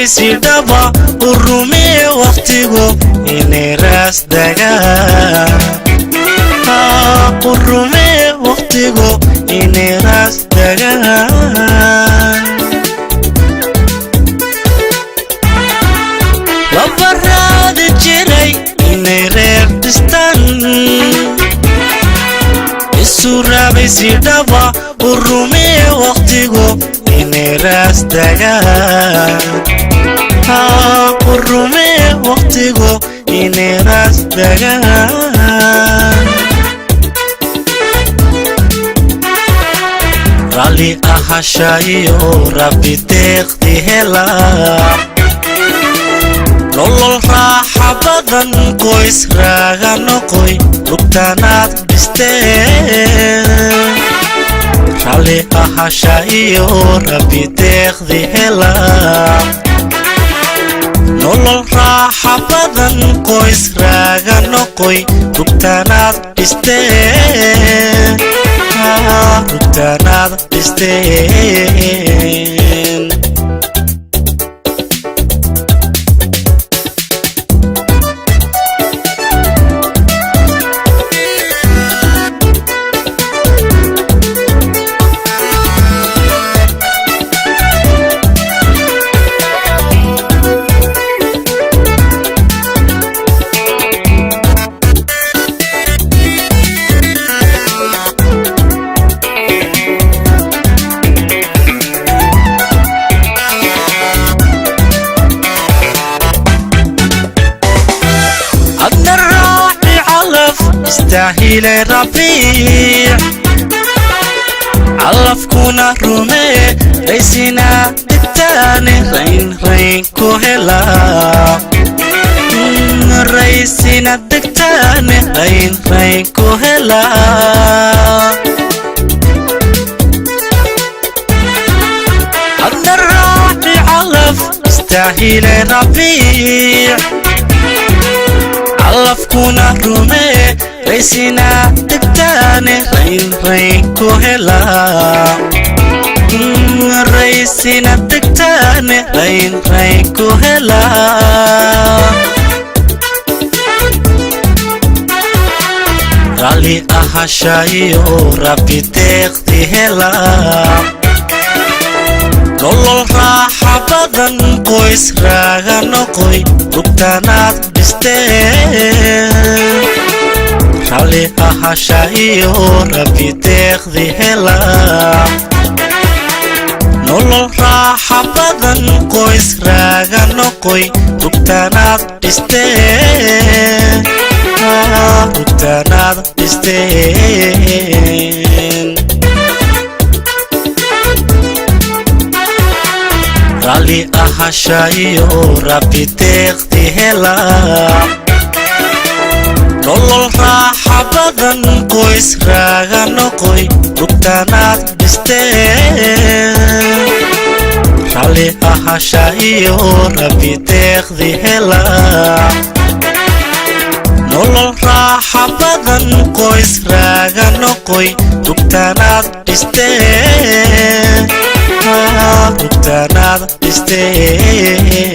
sidaba urumi waqtigu inay raas dagaan urumi waqtigu inay raas dagaan labarada jiray inay reer dhistaan isurabay sidaba urumi waqtigu inay raas dagaan urumi waqtigu inay raas dagaan rali ahashayo rabbi deeqdi hela nolol raaxa badan qoys raaga noqoy rugtanaad dhisteen rali ahashayo rabbi deeqdi hela nolol raaxa badan qoys raaga noqoy rugtanaad dhisteen rugtanaad dhisteen استاهل ربيع علفكونا رومي ريسينا التاني رين كوهلا ريسينا التاني رين كوهلا أقدر راحي علف استاهل ربيع علفكونا رومي ريسينا تكتاني رين كوهلا ريسينا تكتاني رين كوهلا رالي أحشايو ربي تقضي هلا nolol raaxa badan qoys raaga noqoy rugtanaad dhisteen rali ahashayo rabbi deeqdi hela nolol raaxa badan qoys raaga noqoy rugtanaad dhisteen rugtanaad dhisteen rali ahashayo rabbi deeqdi hela nolol raaxa badan qoys raaga noqoy rugtanaad dhisteen rali ahashayo rabbi deeqdi hela nolol raaxa badan qoys raaga noqoy rugtanaad dhisteen rugtanaad dhisteen